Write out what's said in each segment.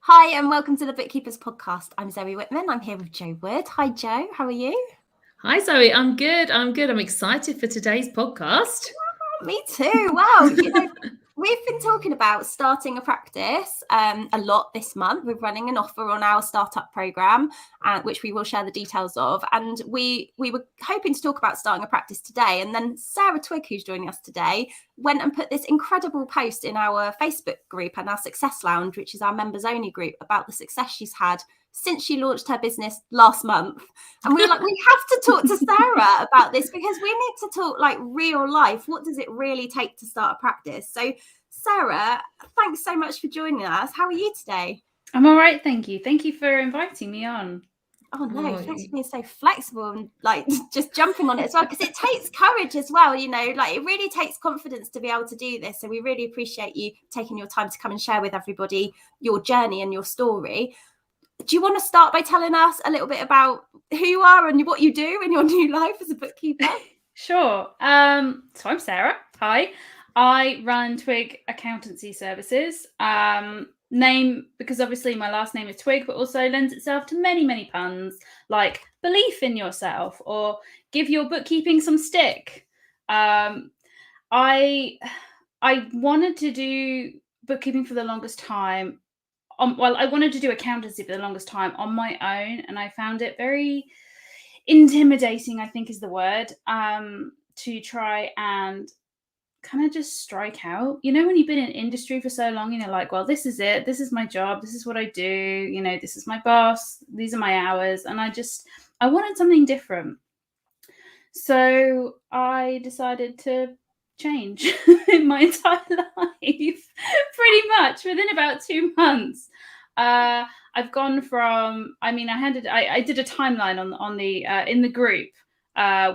Hi, and welcome to the Bookkeepers podcast. I'm Zoe Whitman. I'm here with Jo Wood. Hi, Jo. How are you? Hi, Zoe. I'm good. I'm excited for today's podcast. Me too. Wow. We've been talking about starting a practice a lot this month. We're running an offer on our startup program, which we will share the details of. And we were hoping to talk about starting a practice today. And then Sarah Twigg, who's joining us today, went and put this incredible post in our Facebook group and our Success Lounge, which is our members only group, about the success she's had since she launched her business last month. And we were like, we have to talk to Sarah about this because we need to talk like real life. What does it really take to start a practice? So Sarah, thanks so much for joining us. How are you today? I'm all right, thank you. Thank you for inviting me on. Oh no, thanks for being so flexible and like just jumping on it as well, because it takes courage as well, like it really takes confidence to be able to do this. So we really appreciate you taking your time to come and share with everybody your journey and your story. Do you want to start by telling us a little bit about who you are and what you do in your new life as a bookkeeper? Sure. So I'm Sarah. Hi. I run Twigg Accountancy Services. Name because obviously my last name is Twigg, but also lends itself to many, many puns like belief in yourself or give your bookkeeping some stick. I wanted to do bookkeeping for the longest time. I wanted to do accountancy for the longest time on my own, and I found it very intimidating, I think is the word, to try and kind of just strike out. When you've been in industry for so long and you're like, well, this is it. This is my job. This is what I do. This is my boss. These are my hours. And I wanted something different. So I decided to change my entire life pretty much within about 2 months. I've gone from, I did a timeline on the in the group,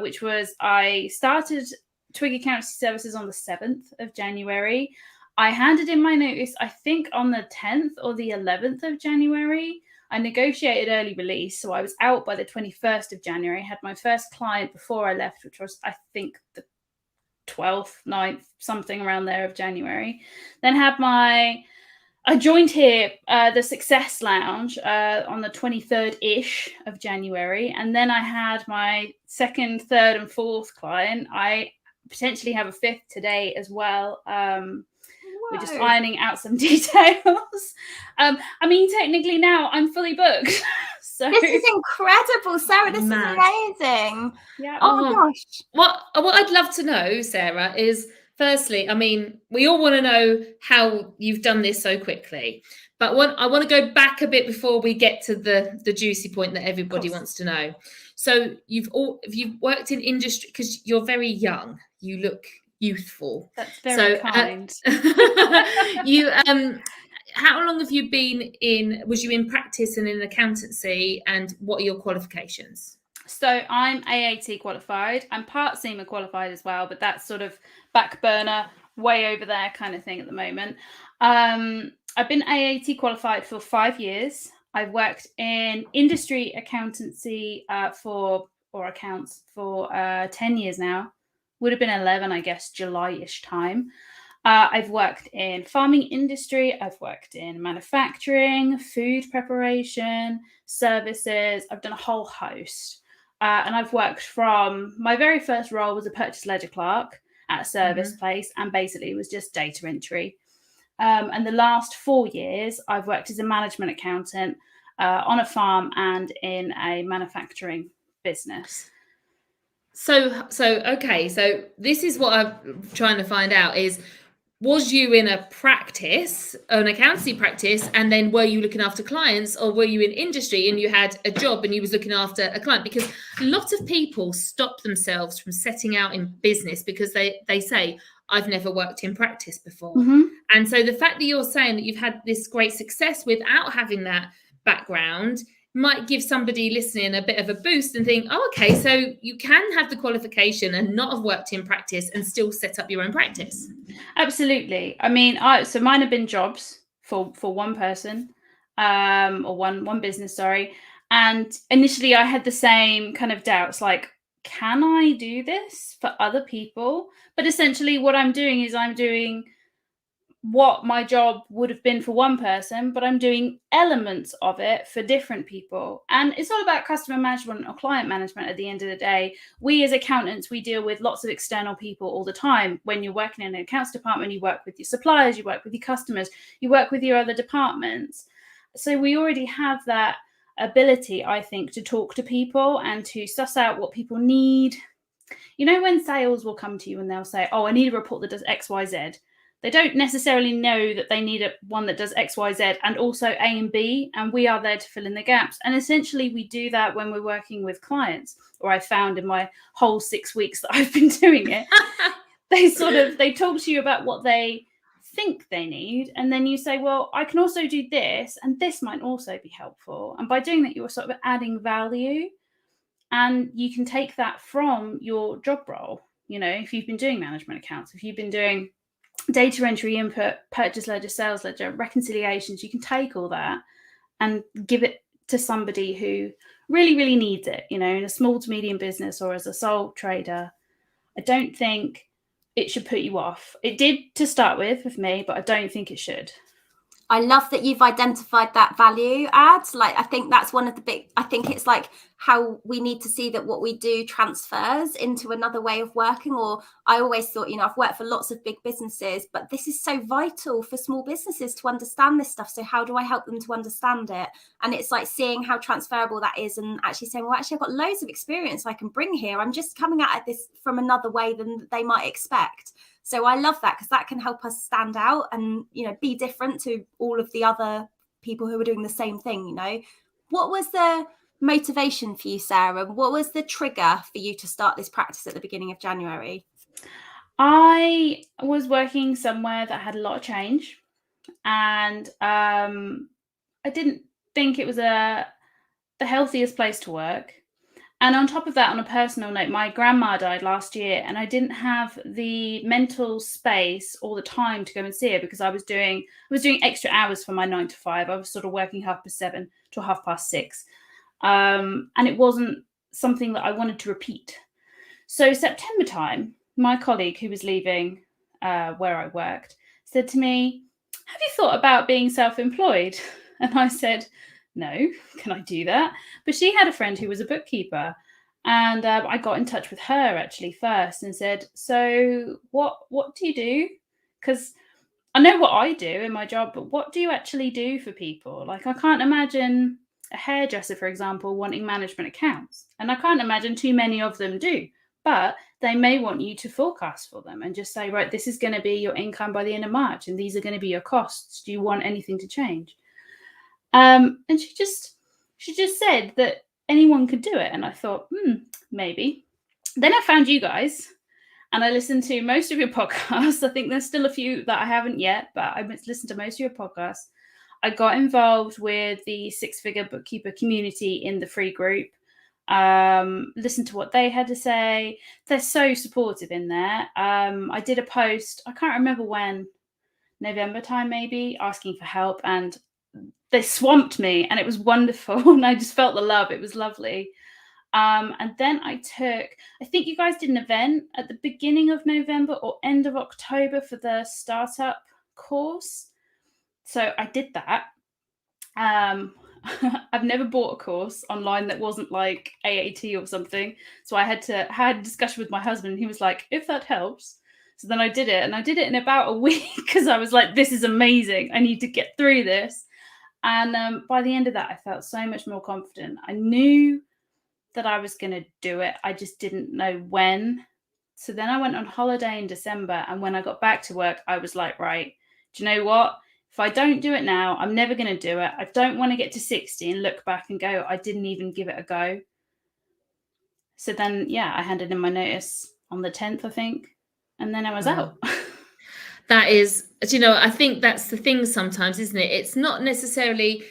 which was I started Twigg Accountancy Services on the 7th of January. I handed in my notice, I think on the 10th or the 11th of January. I negotiated early release, so I was out by the 21st of January. I had my first client before I left, which was, I think, the 12th, 9th, something around there of January. Then I joined here, the Success Lounge, on the 23rd-ish of January. And then I had my second, third, and fourth client. I potentially have a fifth today as well. We're just ironing out some details. Technically now I'm fully booked. So this is incredible, Sarah. This is amazing. Yeah. Oh my gosh. What I'd love to know, Sarah, is firstly, we all want to know how you've done this so quickly. But I want to go back a bit before we get to the juicy point that everybody wants to know. So you've worked in industry because you're very young. You look youthful. That's very kind. How long have you been was you in practice and in accountancy, and what are your qualifications? So I'm AAT qualified. I'm part SEMA qualified as well, but that's sort of back burner, way over there kind of thing at the moment. I've been AAT qualified for 5 years. I've worked in industry accountancy for 10 years now. Would have been 11, I guess, July-ish time. I've worked in farming industry. I've worked in manufacturing, food preparation, services. I've done a whole host. And I've worked from, my very first role was a purchase ledger clerk at a service place, and basically it was just data entry. And the last 4 years, I've worked as a management accountant on a farm and in a manufacturing business. So okay. So this is what I'm trying to find out is, was you in a practice, an accountancy practice, and then were you looking after clients, or were you in industry and you had a job and you was looking after a client? Because a lot of people stop themselves from setting out in business because they say, I've never worked in practice before. And so the fact that you're saying that you've had this great success without having that background might give somebody listening a bit of a boost and think, oh, okay, so you can have the qualification and not have worked in practice and still set up your own practice. Absolutely. So mine have been jobs for one person, or one business, sorry. And initially I had the same kind of doubts, like, can I do this for other people? But essentially what I'm doing is I'm doing what my job would have been for one person, but I'm doing elements of it for different people. And it's all about customer management or client management at the end of the day. We as accountants, we deal with lots of external people all the time. When you're working in an accounts department, you work with your suppliers, you work with your customers, you work with your other departments. So we already have that ability, I think, to talk to people and to suss out what people need. You know, when sales will come to you and they'll say, oh, I need a report that does X, Y, Z. They don't necessarily know that they need one that does X, Y, Z and also A and B, and we are there to fill in the gaps. And essentially we do that when we're working with clients, or I found in my whole 6 weeks that I've been doing it. They talk to you about what they think they need, and then you say, well, I can also do this, and this might also be helpful. And by doing that, you're sort of adding value, and you can take that from your job role. You know, if you've been doing management accounts, if you've been doing data entry, input, purchase ledger, sales ledger, reconciliations, you can take all that and give it to somebody who really, really needs it, you know, in a small to medium business or as a sole trader. I don't think it should put you off. It did to start with me, but I don't think it should. I love that you've identified that value add. Like, I think that's one of the I think it's like how we need to see that what we do transfers into another way of working. Or I always thought, you know, I've worked for lots of big businesses, but this is so vital for small businesses to understand this stuff. So how do I help them to understand it? And it's like seeing how transferable that is and actually saying, well, actually, I've got loads of experience I can bring here. I'm just coming at this from another way than they might expect. So I love that, because that can help us stand out and, you know, be different to all of the other people who are doing the same thing, you know. What was the motivation for you, Sarah? What was the trigger for you to start this practice at the beginning of January? I was working somewhere that had a lot of change, and I didn't think it was the healthiest place to work. And on top of that, on a personal note, my grandma died last year, and I didn't have the mental space or the time to go and see her, because I was doing extra hours for my 9 to 5. I was sort of working 7:30 to 6:30. And it wasn't something that I wanted to repeat. So September time, my colleague who was leaving where I worked said to me, have you thought about being self-employed? And I said, no, can I do that? But she had a friend who was a bookkeeper, and I got in touch with her actually first and said, so what do you do? Because I know what I do in my job, but what do you actually do for people? Like, I can't imagine a hairdresser, for example, wanting management accounts, and I can't imagine too many of them do, but they may want you to forecast for them and just say, right, this is going to be your income by the end of March, and these are going to be your costs. Do you want anything to change? And she just said that anyone could do it. And I thought, maybe. Then I found you guys, and I listened to most of your podcasts. I think there's still a few that I haven't yet, but I listened to most of your podcasts. I got involved with the 6-figure bookkeeper community in the free group. Listened to what they had to say. They're so supportive in there. I did a post, I can't remember when, November time maybe, asking for help, and they swamped me, and it was wonderful. And I just felt the love. It was lovely. And then I think you guys did an event at the beginning of November or end of October for the startup course. So I did that. I've never bought a course online that wasn't like AAT or something. So I had a discussion with my husband, and he was like, if that helps. So then I did it, and I did it in about a week, because I was like, this is amazing. I need to get through this. And by the end of that, I felt so much more confident. I knew that I was going to do it. I just didn't know when. So then I went on holiday in December. And when I got back to work, I was like, right, do you know what? If I don't do it now, I'm never going to do it. I don't want to get to 60 and look back and go, I didn't even give it a go. So then, yeah, I handed in my notice on the 10th, I think. And then I was out. That is, you know, I think that's the thing sometimes, isn't it? It's not necessarily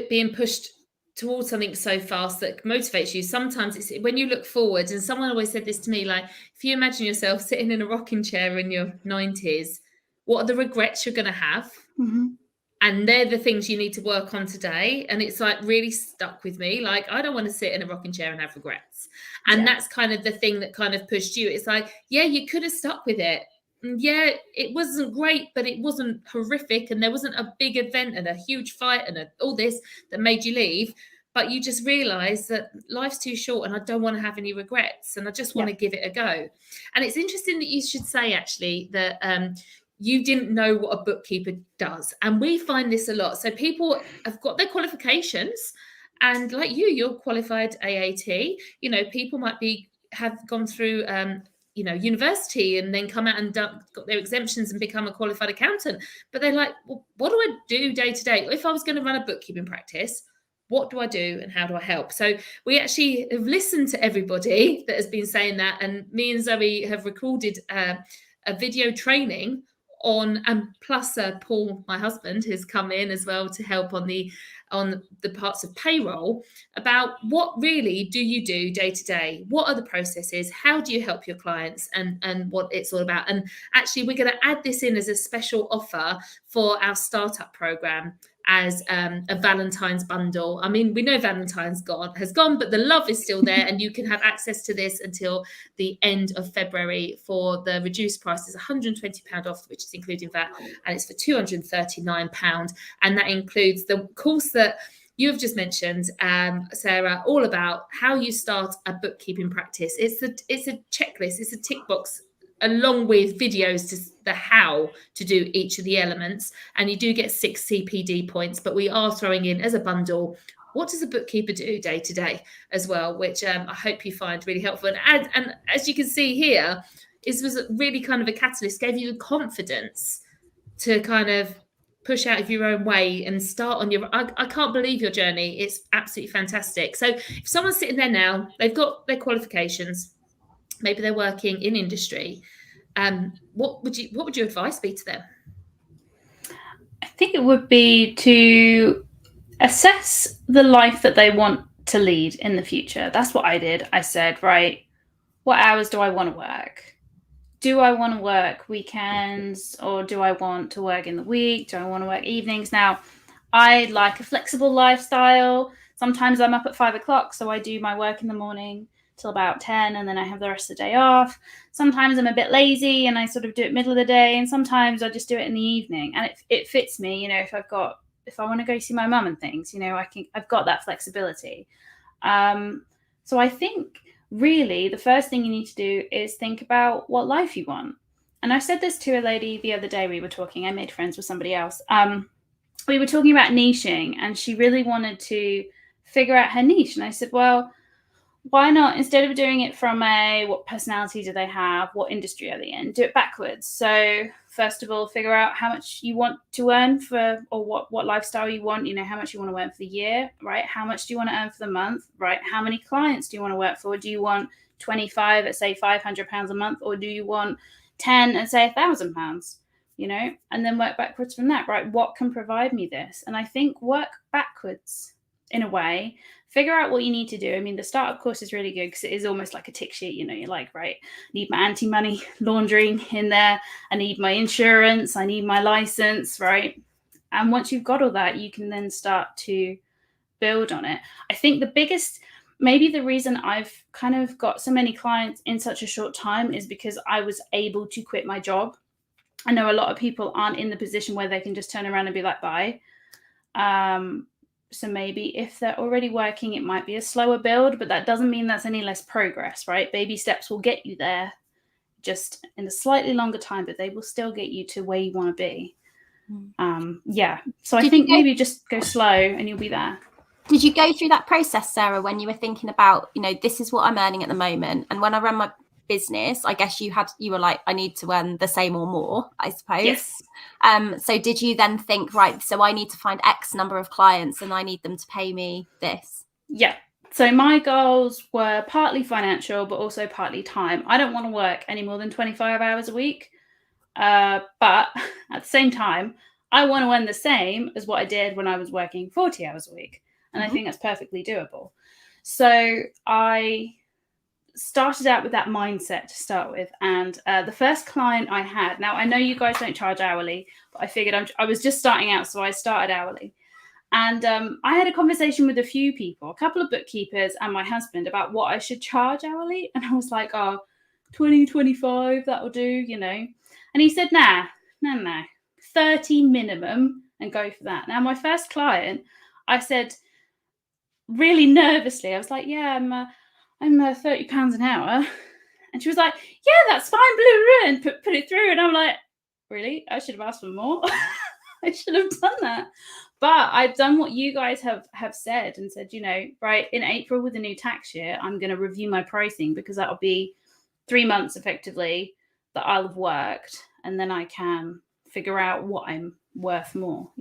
being pushed towards something so fast that motivates you. Sometimes it's when you look forward, and someone always said this to me, like, if you imagine yourself sitting in a rocking chair in your 90s, what are the regrets you're going to have? Mm-hmm. And they're the things you need to work on today. And it's like really stuck with me. Like, I don't want to sit in a rocking chair and have regrets. And that's kind of the thing that kind of pushed you. It's like, yeah, you could have stuck with it yeah, it wasn't great, but it wasn't horrific, and there wasn't a big event and a huge fight and all this that made you leave. But you just realise that life's too short, and I don't want to have any regrets, and I just want to give it a go. And it's interesting that you should say, actually, that you didn't know what a bookkeeper does, and we find this a lot. So people have got their qualifications, and like you're qualified AAT. You know, people might have gone through university and then come out and got their exemptions and become a qualified accountant. But they're like, well, what do I do day to day? If I was going to run a bookkeeping practice, what do I do and how do I help? So we actually have listened to everybody that has been saying that. And me and Zoe have recorded a video training on, and plus Paul, my husband, has come in as well to help on the parts of payroll, about what really do you do day to day? What are the processes? How do you help your clients, and what it's all about? And actually, we're going to add this in as a special offer for our startup program as a Valentine's bundle. I mean, we know Valentine's has gone, but the love is still there, and you can have access to this until the end of February for the reduced price. Is £120 off, which is including VAT, and it's for £239, and that includes the course that you have just mentioned, Sarah, all about how you start a bookkeeping practice. It's a checklist, it's a tick box, along with videos to the how to do each of the elements. And you do get 6 CPD points, but we are throwing in as a bundle, what does a bookkeeper do day to day as well, which I hope you find really helpful. And as you can see here, this was really kind of a catalyst, gave you the confidence to kind of push out of your own way and start on your, I can't believe your journey. It's absolutely fantastic. So if someone's sitting there now, they've got their qualifications, maybe they're working in industry, what would your advice be to them? I think it would be to assess the life that they want to lead in the future. That's what I did. I said, right, what hours do I want to work? Do I want to work weekends, or do I want to work in the week? Do I want to work evenings? Now, I like a flexible lifestyle. Sometimes I'm up at 5 o'clock, so I do my work in the morning till about 10, and then I have the rest of the day off. Sometimes I'm a bit lazy and I sort of do it middle of the day, and sometimes I just do it in the evening, and it fits me. You know, if I want to go see my mum and things, you know, I've got that flexibility. So I think really the first thing you need to do is think about what life you want. And I said this to a lady the other day. We were talking, I made friends with somebody else. We were talking about niching, and she really wanted to figure out her niche. And I said, well, why not, instead of doing it from what personality do they have, what industry are they in, do it backwards. So first of all, figure out how much you want to earn or what lifestyle you want, you know, how much you want to earn for the year, right? How much do you want to earn for the month, right? How many clients do you want to work for? Do you want 25 at say £500 a month, or do you want 10 at say £1,000, you know? And then work backwards from that, right? What can provide me this? And I think work backwards in a way. Figure out what you need to do. I mean, the startup course is really good because it is almost like a tick sheet. You know, you're like, right, I need my anti-money laundering in there. I need my insurance. I need my license, right? And once you've got all that, you can then start to build on it. I think the biggest, maybe the reason I've kind of got so many clients in such a short time is because I was able to quit my job. I know a lot of people aren't in the position where they can just turn around and be like, bye. So maybe if they're already working, it might be a slower build, but that doesn't mean that's any less progress, right? Baby steps will get you there, just in a slightly longer time, but they will still get you to where you want to be. So I think maybe just go slow and you'll be there. Did you go through that process, Sarah, when you were thinking about, you know, this is what I'm earning at the moment, and when I run my business, I guess you were like, I need to earn the same or more, I suppose. Yes. So did you then think, right, so I need to find X number of clients and I need them to pay me this? Yeah. So my goals were partly financial, but also partly time. I don't want to work any more than 25 hours a week. But at the same time, I want to earn the same as what I did when I was working 40 hours a week. And I think that's perfectly doable. So I started out with that mindset to start with. And the first client I had, now I know you guys don't charge hourly, but I figured I was just starting out, so I started hourly. And I had a conversation with a few people, a couple of bookkeepers and my husband, about what I should charge hourly. And I was like, 20, 25, that'll do, you know. And he said, nah, 30 minimum and go for that. Now, my first client, I said really nervously, I was like, yeah, I'm £30 an hour. And she was like, yeah, that's fine, and put it through. And I'm like, really? I should have asked for more. I should have done that. But I've done what you guys have said and said, right, in April with the new tax year, I'm going to review my pricing, because that'll be 3 months effectively that I'll have worked, and then I can figure out what I'm worth more,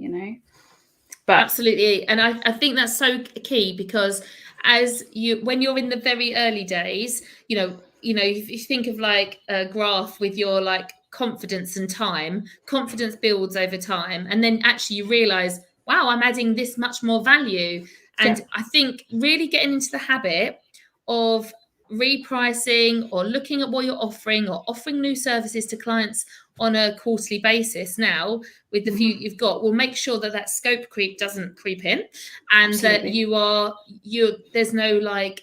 But absolutely. And I think that's so key, because when you're in the very early days, if you think of like a graph with your like confidence and time, confidence builds over time. And then actually you realize, wow, I'm adding this much more value. And I think really getting into the habit of repricing or looking at what you're offering, or offering new services to clients on a quarterly basis now with the few you've got, will make sure that scope creep doesn't creep in, and Absolutely. that there's no like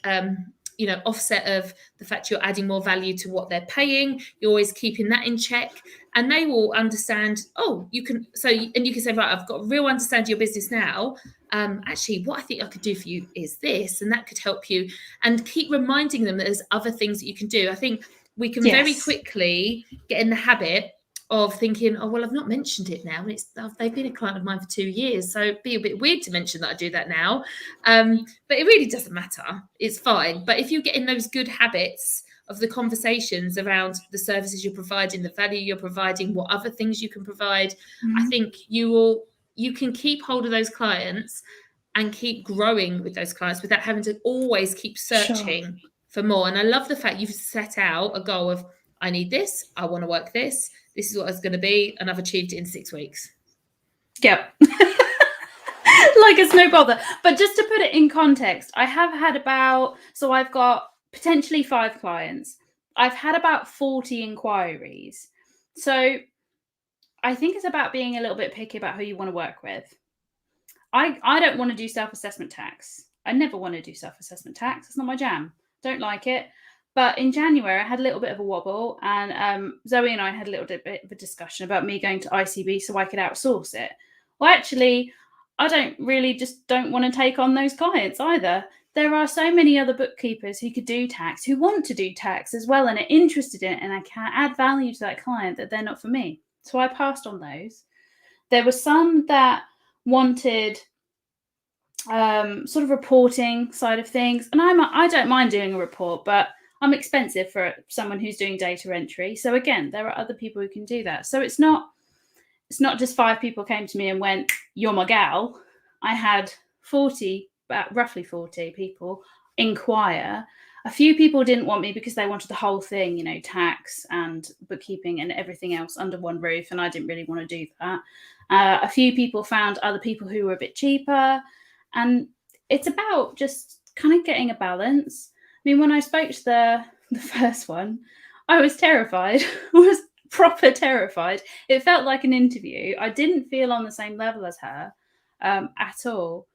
offset of the fact you're adding more value to what they're paying. You're always keeping that in check, and they will understand, you can say, right, I've got a real understanding of your business now. Actually, what I think I could do for you is this, and that could help you, and keep reminding them that there's other things that you can do. I think we can very quickly get in the habit of thinking, oh, well, I've not mentioned it now, and they've been a client of mine for 2 years, so it'd be a bit weird to mention that I do that now. But it really doesn't matter. It's fine. But if you get in those good habits of the conversations around the services you're providing, the value you're providing, what other things you can provide, I think you can keep hold of those clients and keep growing with those clients without having to always keep searching for more. And I love the fact you've set out a goal of, I need this, I want to work this is what it's going to be, and I've achieved it in 6 weeks. Yep. Like it's no bother. But just to put it in context, I have had I've got potentially 5 clients. I've had about 40 inquiries. So I think it's about being a little bit picky about who you want to work with. I don't want to do self-assessment tax. I never want to do self-assessment tax. It's not my jam. Don't like it. But in January, I had a little bit of a wobble, and Zoe and I had a little bit of a discussion about me going to ICB so I could outsource it. Well, actually, I don't want to take on those clients either. There are so many other bookkeepers who could do tax, who want to do tax as well, and are interested in it, and I can add value to that client, that they're not for me. So I passed on those. There were some that wanted sort of reporting side of things, and I don't mind doing a report, but I'm expensive for someone who's doing data entry. So again, there are other people who can do that. So it's not just 5 people came to me and went, you're my gal. I had roughly 40 people inquire. A few people didn't want me because they wanted the whole thing, tax and bookkeeping and everything else under one roof, and I didn't really want to do that. A few people found other people who were a bit cheaper, and it's about just kind of getting a balance. I mean, when I spoke to the first one, I was terrified. I was proper terrified. It felt like an interview. I didn't feel on the same level as her at all.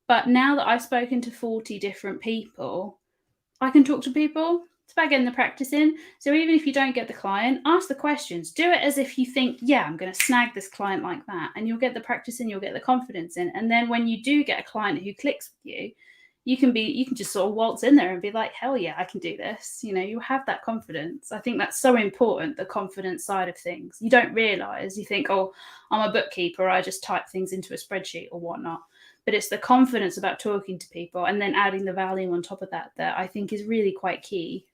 But now that I've spoken to 40 different people, I can talk to people. It's about getting the practice in. So even if you don't get the client, ask the questions. Do it as if you think, yeah, I'm going to snag this client like that. And you'll get the practice in, you'll get the confidence in. And then when you do get a client who clicks with you, you can just sort of waltz in there and be like, hell yeah, I can do this. You have that confidence. I think that's so important, the confidence side of things. You don't realize, you think, oh, I'm a bookkeeper, I just type things into a spreadsheet or whatnot. But it's the confidence about talking to people and then adding the value on top of that I think is really quite key.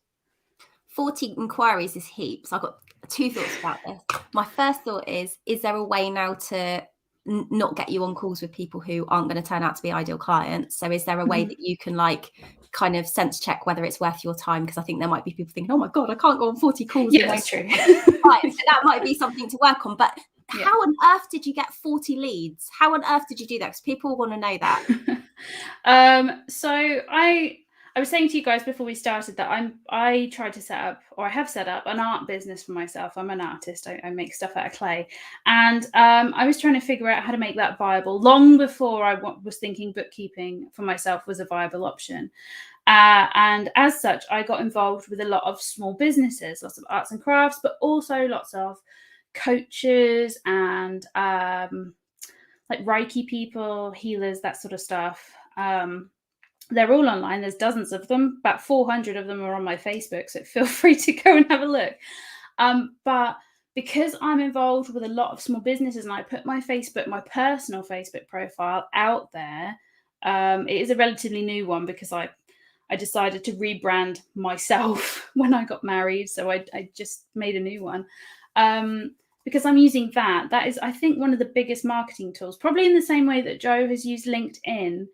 40 inquiries is heaps. I've got 2 thoughts about this. My first thought is there a way now to not get you on calls with people who aren't going to turn out to be ideal clients? So is there a way that you can kind of sense check whether it's worth your time? Because I think there might be people thinking, oh my God, I can't go on 40 calls. Yeah, that's true. Right, so that might be something to work on. But how on earth did you get 40 leads? How on earth did you do that? Because people want to know that. So I was saying to you guys before we started that I tried to set up, or I have set up, an art business for myself. I'm an artist. I make stuff out of clay. And I was trying to figure out how to make that viable long before I was thinking bookkeeping for myself was a viable option. And as such, I got involved with a lot of small businesses, lots of arts and crafts, but also lots of coaches and like Reiki people, healers, that sort of stuff. They're all online. There's dozens of them. About 400 of them are on my Facebook, so feel free to go and have a look. But because I'm involved with a lot of small businesses and I put my personal Facebook profile out there, it is a relatively new one because I decided to rebrand myself when I got married. So I just made a new one. Because I'm using that. That is, I think, one of the biggest marketing tools, probably in the same way that Jo has used LinkedIn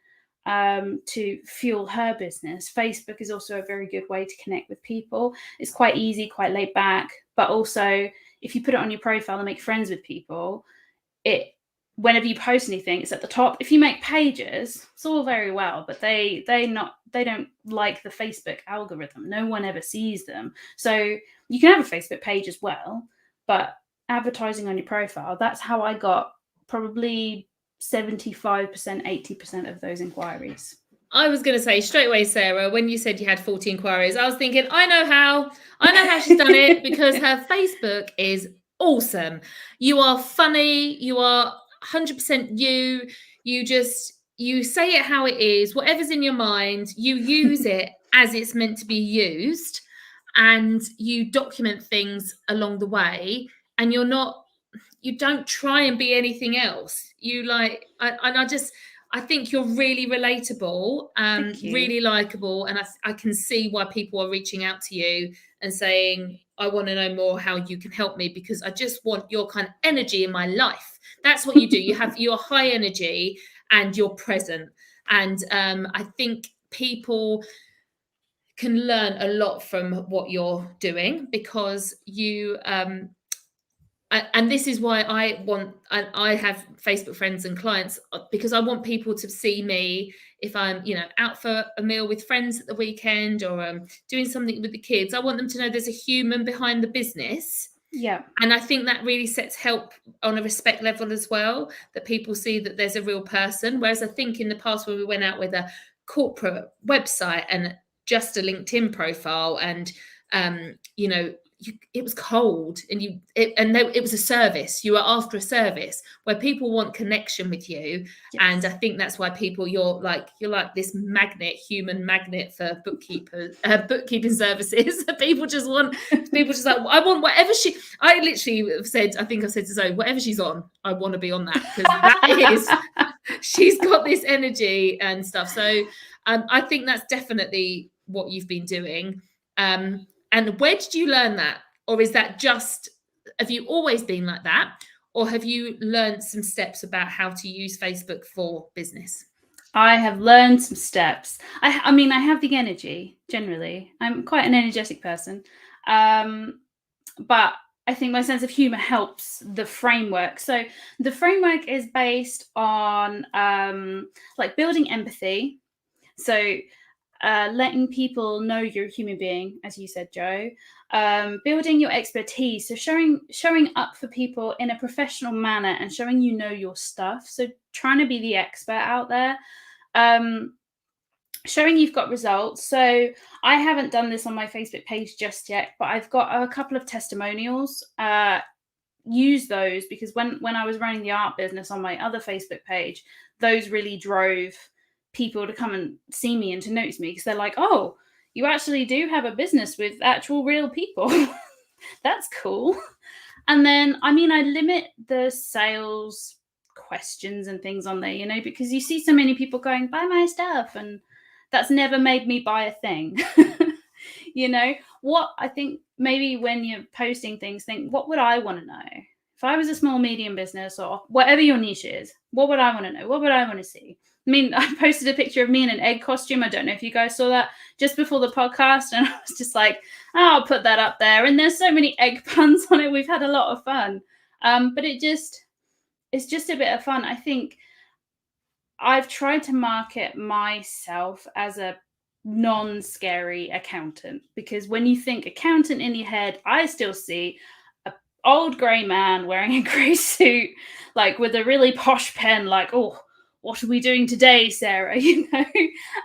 to fuel her business. Facebook is also a very good way to connect with people. It's quite easy, quite laid back, but also if you put it on your profile and make friends with people, whenever you post anything, it's at the top. If you make pages, it's all very well, but they don't like the Facebook algorithm. No one ever sees them. So you can have a Facebook page as well, but advertising on your profile, that's how I got probably 75%, 80% of those inquiries. I was going to say straight away, Sarah, when you said you had 40 inquiries, I was thinking, I know how she's done it, because her Facebook is awesome. You are funny. You are 100% you. You say it how it is, whatever's in your mind, you use it as it's meant to be used, and you document things along the way, and you don't try and be anything else. I think you're really relatable, really likable, and I can see why people are reaching out to you and saying, I want to know more how you can help me, because I just want your kind of energy in my life. That's what you do. You're high energy and you're present. And I think people can learn a lot from what you're doing, because you and this is why I have Facebook friends and clients, because I want people to see me if I'm, out for a meal with friends at the weekend, or doing something with the kids. I want them to know there's a human behind the business. Yeah. And I think that really sets help on a respect level as well, that people see that there's a real person. Whereas I think in the past, when we went out with a corporate website and just a LinkedIn profile, and it was cold, and it was a service. You were after a service where people want connection with you. Yes. And I think that's why you're like this human magnet for bookkeeping services. People just like, I want whatever I literally have said, I think I've said to Zoe, whatever she's on, I want to be on that, because that is, she's got this energy and stuff. So I think that's definitely what you've been doing. And where did you learn that? Or is that have you always been like that? Or have you learned some steps about how to use Facebook for business? I have learned some steps. I have the energy, generally. I'm quite an energetic person. But I think my sense of humor helps the framework. So the framework is based on building empathy. So letting people know you're a human being, as you said, Jo. Building your expertise, so showing up for people in a professional manner and showing your stuff. So trying to be the expert out there. Showing you've got results. So I haven't done this on my Facebook page just yet, but I've got a couple of testimonials. Use those, because when I was running the art business on my other Facebook page, those really drove people to come and see me and to notice me, because they're like, oh, you actually do have a business with actual real people. That's cool. And then, I limit the sales questions and things on there, because you see so many people going, buy my stuff, and that's never made me buy a thing. What I think, maybe when you're posting things, think, what would I want to know? If I was a small, medium business, or whatever your niche is, what would I want to know? What would I want to see? I posted a picture of me in an egg costume. I don't know if you guys saw that just before the podcast. And I was just like, I'll put that up there. And there's so many egg puns on it. We've had a lot of fun. But it's just a bit of fun. I think I've tried to market myself as a non-scary accountant, because when you think accountant in your head, I still see an old grey man wearing a grey suit, with a really posh pen, oh, what are we doing today, Sarah?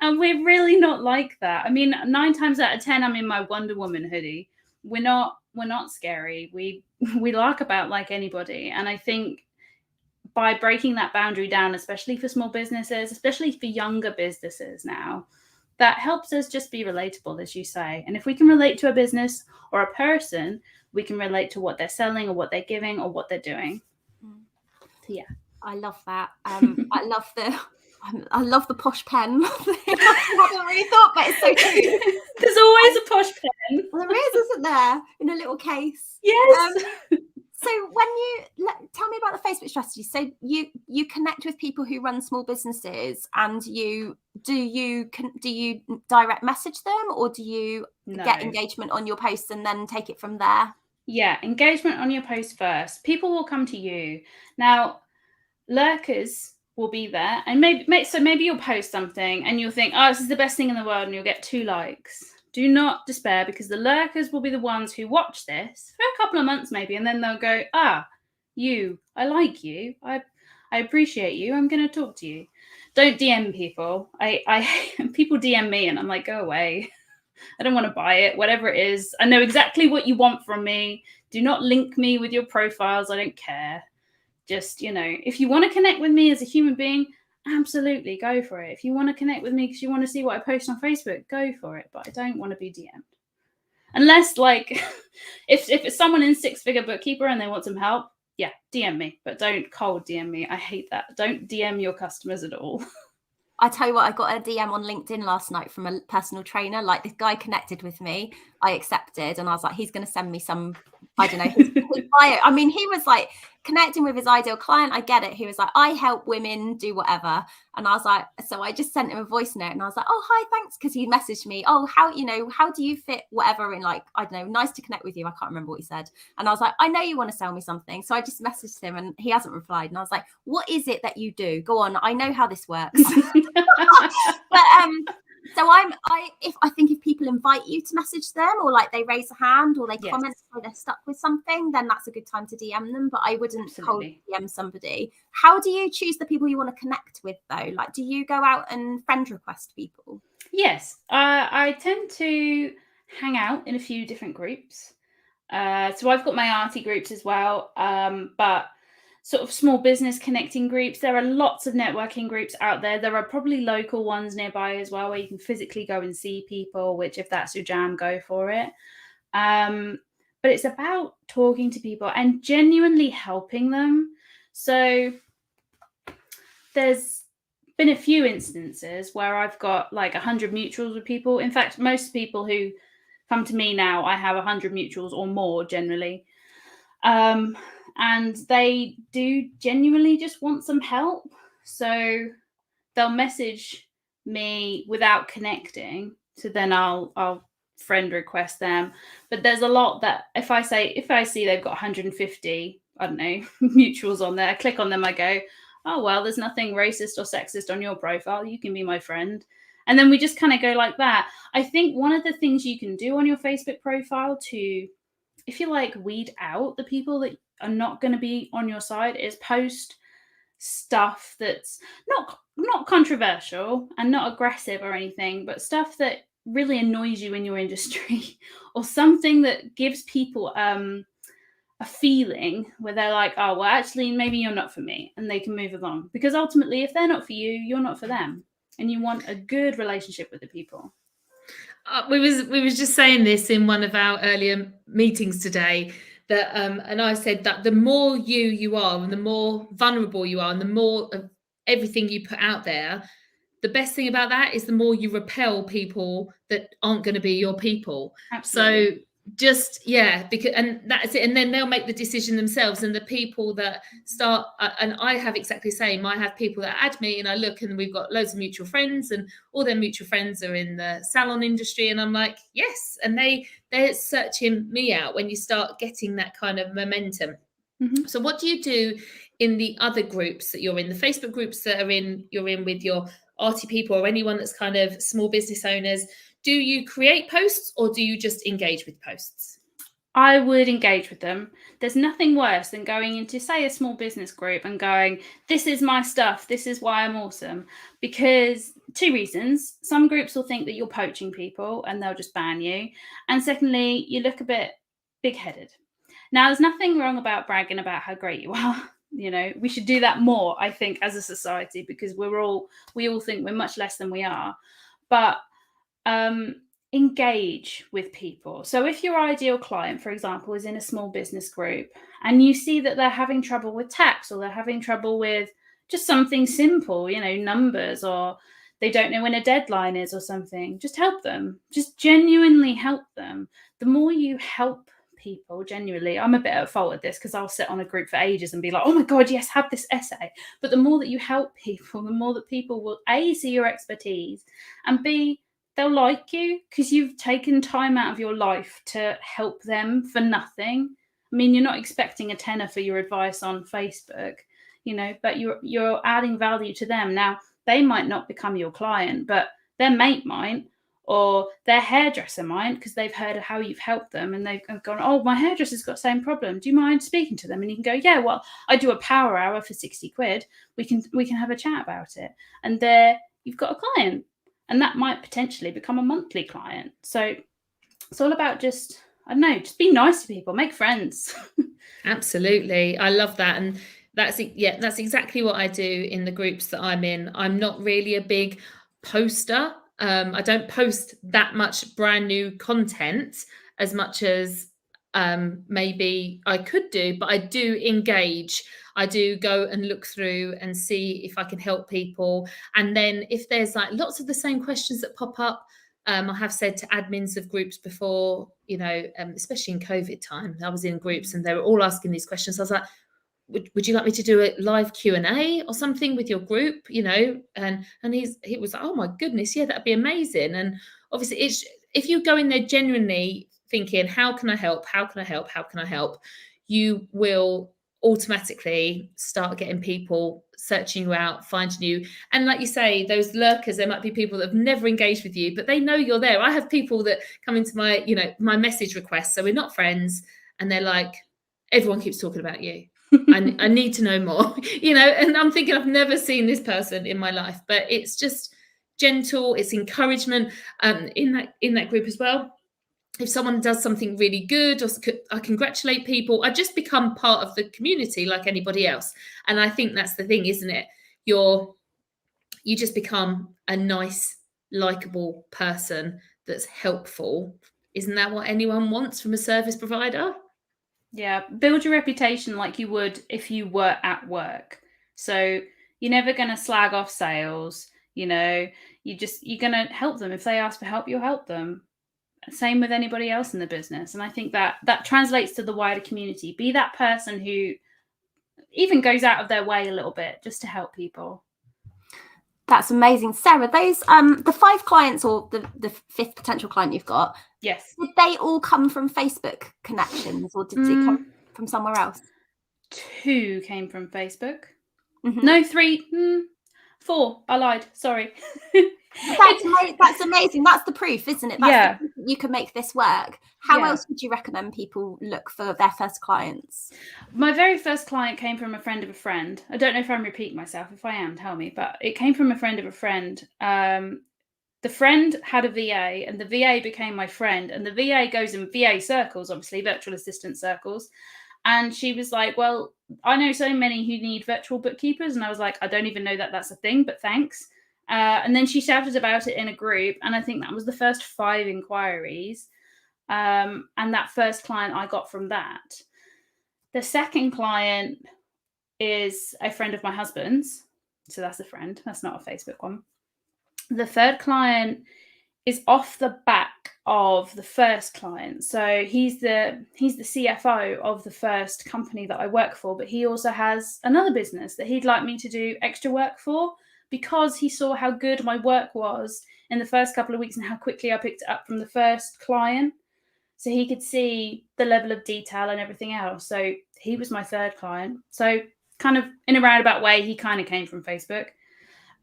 And we're really not like that. 9 times out of 10, I'm in my Wonder Woman hoodie, we're not scary. We lark about like anybody. And I think by breaking that boundary down, especially for small businesses, especially for younger businesses now, that helps us just be relatable, as you say. And if we can relate to a business or a person, we can relate to what they're selling or what they're giving or what they're doing. So, yeah. I love that. I love the posh pen. I haven't really thought, but it's so true. There's always a posh pen. Well, there is, isn't there? In a little case. Yes. So when tell me about the Facebook strategy. So you connect with people who run small businesses, and do you direct message them, or do you get engagement on your posts and then take it from there? Yeah, engagement on your post first. People will come to you. Now, lurkers will be there, and maybe you'll post something and you'll think, oh, this is the best thing in the world, and you'll get 2 likes. Do not despair, because the lurkers will be the ones who watch this for a couple of months maybe, and then they'll go, I like you, I appreciate you, I'm going to talk to you. Don't DM people. People DM me and I'm like, go away. I don't want to buy it, whatever it is. I know exactly what you want from me. Do not link me with your profiles. I don't care. Just, if you want to connect with me as a human being, absolutely go for it. If you want to connect with me because you want to see what I post on Facebook, go for it. But I don't want to be DM'd. Unless, like, if it's someone in 6-figure bookkeeper and they want some help, yeah, DM me. But don't cold DM me. I hate that. Don't DM your customers at all. I tell you what, I got a DM on LinkedIn last night from a personal trainer. Like, this guy connected with me. I accepted, and I was like, he's going to send me some, I don't know, his bio. I mean, he was like connecting with his ideal client. I get it. He was like, I help women do whatever. And I was like, so I just sent him a voice note, and I was like, oh, hi, thanks. Because he messaged me, oh, how do you fit whatever in, like, I don't know, nice to connect with you. I can't remember what he said. And I was like, I know you want to sell me something. So I just messaged him, and he hasn't replied. And I was like, what is it that you do? Go on. I know how this works. But so I think if people invite you to message them, or like they raise a hand, or they comment, or they're stuck with something, then that's a good time to DM them. But I wouldn't cold DM somebody. How do you choose the people you want to connect with, though? Like, do you go out and friend request people? Yes, I tend to hang out in a few different groups. So I've got my arty groups as well, but sort of small business connecting groups. There are lots of networking groups out there. There are probably local ones nearby as well, where you can physically go and see people, which, if that's your jam, go for it. But it's about talking to people and genuinely helping them. So there's been a few instances where I've got like 100 mutuals with people. In fact, most people who come to me now, I have 100 mutuals or more generally. And they do genuinely just want some help. So they'll message me without connecting. So then I'll friend request them. But there's a lot that if I see they've got 150, I don't know, mutuals on there, I click on them, I go, oh, well, there's nothing racist or sexist on your profile. You can be my friend. And then we just kind of go like that. I think one of the things you can do on your Facebook profile to, if you like, weed out the people that are not going to be on your side, is post stuff that's not controversial and not aggressive or anything, but stuff that really annoys you in your industry, or something that gives people a feeling where they're like, oh, well, actually, maybe you're not for me, and they can move along. Because ultimately, if they're not for you, you're not for them, and you want a good relationship with the people. We was just saying this in one of our earlier meetings today, that and I said that the more you are, and the more vulnerable you are, and the more of everything you put out there, the best thing about that is the more you repel people that aren't going to be your people. Absolutely. So just because, and that's it, and then they'll make the decision themselves. And the people that start, and I have exactly the same. I have people that add me, and I look, and we've got loads of mutual friends, and all their mutual friends are in the salon industry, and I'm like, yes, and they're searching me out when you start getting that kind of momentum. Mm-hmm. So what do you do in the other groups that you're in, the Facebook groups that you're in with your arty people, or anyone that's kind of small business owners? Do you create posts, or do you just engage with posts? I would engage with them. There's nothing worse than going into, say, a small business group and going, this is my stuff, this is why I'm awesome. Because two reasons. Some groups will think that you're poaching people and they'll just ban you. And secondly, you look a bit big-headed. Now, there's nothing wrong about bragging about how great you are. You know, we should do that more, I think, as a society, because we all think we're much less than we are. But engage with people. So if your ideal client, for example, is in a small business group and you see that they're having trouble with tax, or they're having trouble with just something simple, you know, numbers, or they don't know when a deadline is or something, just help them. Just genuinely help them. The more you help people, genuinely, I'm a bit at fault at this because I'll sit on a group for ages and be like, oh my God, yes, have this essay. But the more that you help people, the more that people will A, see your expertise, and B, they'll like you because you've taken time out of your life to help them for nothing. I mean, you're not expecting a tenner for your advice on Facebook, you know, but you're adding value to them. Now, they might not become your client, but their mate might, or their hairdresser might, because they've heard of how you've helped them and they've gone, oh, my hairdresser's got the same problem. Do you mind speaking to them? And you can go, yeah, well, I do a power hour for 60 quid. We can have a chat about it. And there you've got a client. And that might potentially become a monthly client. So it's all about just, I don't know, just be nice to people, make friends. Absolutely. I love that. And that's exactly what I do in the groups that I'm in. I'm not really a big poster. I don't post that much brand new content as much as maybe I could do, but I do engage. I do go and look through and see if I can help people. And then if there's like lots of the same questions that pop up, I have said to admins of groups before, you know, especially in COVID time, I was in groups and they were all asking these questions. I was like, would you like me to do a live Q&A or something with your group, you know? And he was like, oh my goodness, yeah, that'd be amazing. And obviously if you go in there genuinely thinking, how can I help? How can I help? How can I help? You will automatically start getting people searching you out, finding you. And like you say, those lurkers, there might be people that have never engaged with you, but they know you're there. I have people that come into my, you know, my message requests. So we're not friends. And they're like, everyone keeps talking about you. I need to know more, you know, and I'm thinking I've never seen this person in my life, but it's just gentle. It's encouragement in that group as well. If someone does something really good, or I congratulate people, I just become part of the community like anybody else. And I think that's the thing, isn't it? You just become a nice, likable person that's helpful. Isn't that what anyone wants from a service provider? Yeah, build your reputation like you would if you were at work. So you're never going to slag off sales, you know, you're going to help them. If they ask for help, you'll help them. Same with anybody else in the business. And I think that translates to the wider community. Be that person who even goes out of their way a little bit just to help people. That's amazing. Sarah, those the 5 clients, or the 5th potential client you've got, yes, did they all come from Facebook connections, or did it come from somewhere else? 2 came from Facebook. Mm-hmm. No, 3, 4. I lied. Sorry. That's amazing. That's the proof, isn't it? That's the proof that you can make this work. How else would you recommend people look for their first clients? My very first client came from a friend of a friend. I don't know if I'm repeating myself. If I am, tell me. But it came from a friend of a friend. The friend had a VA, and the VA became my friend. And the VA goes in VA circles, obviously, virtual assistant circles. And she was like, well, I know so many who need virtual bookkeepers. And I was like, I don't even know that that's a thing, but thanks. And then she shouted about it in a group. And I think that was the first 5 inquiries. And that first client I got from that. The second client is a friend of my husband's. So that's a friend. That's not a Facebook one. The third client is off the back of the first client. So he's the CFO of the first company that I work for, but he also has another business that he'd like me to do extra work for, because he saw how good my work was in the first couple of weeks and how quickly I picked it up from the first client. So he could see the level of detail and everything else. So he was my third client. So kind of in a roundabout way, he kind of came from Facebook.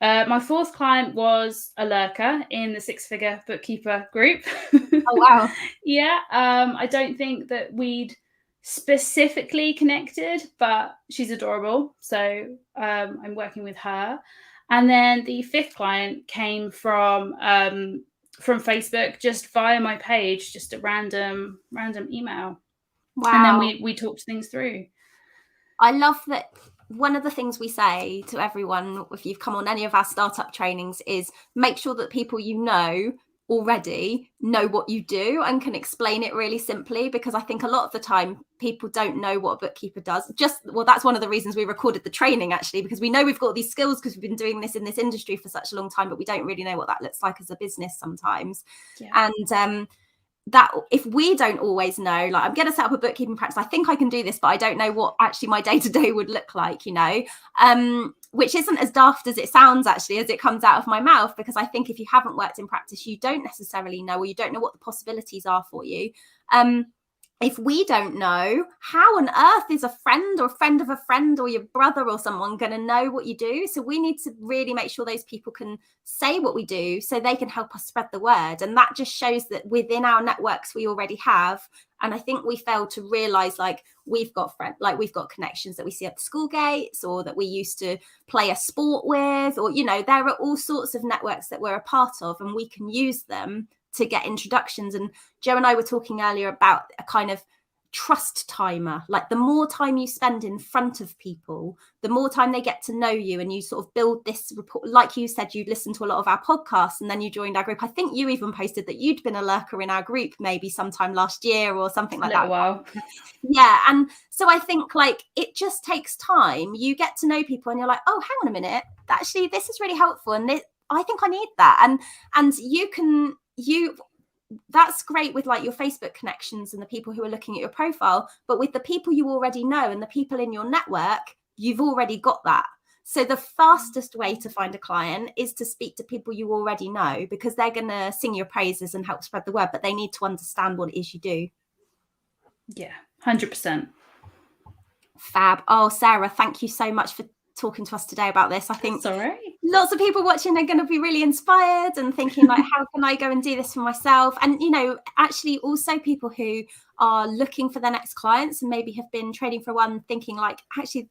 My fourth client was a lurker in the 6-figure bookkeeper group. Oh, wow. Yeah. I don't think that we'd specifically connected, but she's adorable. So I'm working with her. And then the 5th client came from Facebook, just via my page, just a random email. Wow. And then we talked things through. I love that. One of the things we say to everyone, if you've come on any of our startup trainings, is make sure that people you know already know what you do and can explain it really simply, because I think a lot of the time people don't know what a bookkeeper does. That's one of the reasons we recorded the training, actually, because we know we've got these skills because we've been doing this in this industry for such a long time, but we don't really know what that looks like as a business sometimes. Yeah. And that if we don't always know, like, I'm going to set up a bookkeeping practice, I think I can do this, but I don't know what actually my day-to-day would look like, which isn't as daft as it sounds, actually, as it comes out of my mouth, because I think if you haven't worked in practice, you don't necessarily know, or you don't know what the possibilities are for you. If we don't know, how on earth is a friend or a friend of a friend or your brother or someone going to know what you do? So we need to really make sure those people can say what we do so they can help us spread the word. And that just shows that within our networks we already have. And I think we fail to realize, like, we've got we've got connections that we see at the school gates, or that we used to play a sport with, or, there are all sorts of networks that we're a part of, and we can use them to get introductions. And Jo and I were talking earlier about a kind of trust timer. Like, the more time you spend in front of people, the more time they get to know you, and you sort of build this rapport. Like you said, you'd listened to a lot of our podcasts and then you joined our group. I think you even posted that you'd been a lurker in our group maybe sometime last year or something like that. While. Yeah. And so I think, like, it just takes time. You get to know people and you're like, oh, hang on a minute, actually this is really helpful, and I think I need that. And that's great with, like, your Facebook connections and the people who are looking at your profile, but with the people you already know and the people in your network, you've already got that. So the fastest way to find a client is to speak to people you already know, because they're going to sing your praises and help spread the word, but they need to understand what it is you do. Yeah, 100%. Fab. Oh, Sarah, thank you so much for talking to us today about this. I think lots of people watching are going to be really inspired and thinking, like, how can I go and do this for myself? And, actually also people who are looking for their next clients and maybe have been trading for one, thinking, like, actually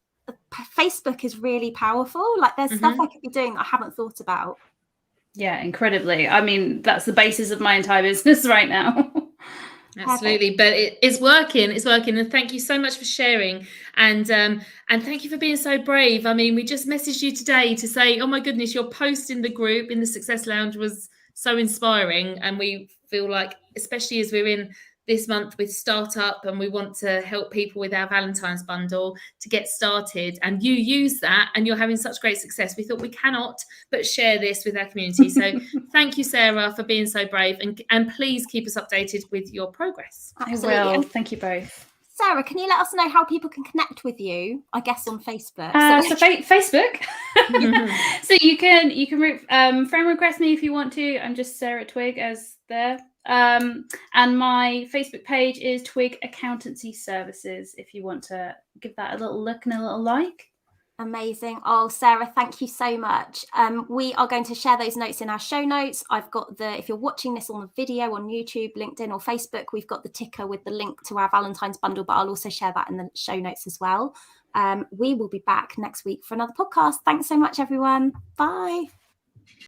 Facebook is really powerful. Like, there's stuff I could be doing that I haven't thought about. Yeah, incredibly. I mean, that's the basis of my entire business right now. Absolutely. But it's working. And thank you so much for sharing. And thank you for being so brave. I mean, we just messaged you today to say, oh my goodness, your post in the group, in the Success Lounge, was so inspiring. And we feel like, especially as we're in this month with Startup, and we want to help people with our Valentine's bundle to get started, and you use that and you're having such great success, we thought we cannot but share this with our community. So thank you, Sarah, for being so brave, and please keep us updated with your progress. Absolutely. I will. Thank you both. Sarah, can you let us know how people can connect with you? I guess on Facebook. Facebook. So you can friend request me if you want to. I'm just Sarah Twigg as there. And my Facebook page is Twigg Accountancy Services, if you want to give that a little look and a little like. Amazing. Oh, Sarah, thank you so much. We are going to share those notes in our show notes. I've got if you're watching this on the video on YouTube, LinkedIn or Facebook, we've got the ticker with the link to our Valentine's bundle, but I'll also share that in the show notes as well. We will be back next week for another podcast. Thanks so much, everyone. Bye.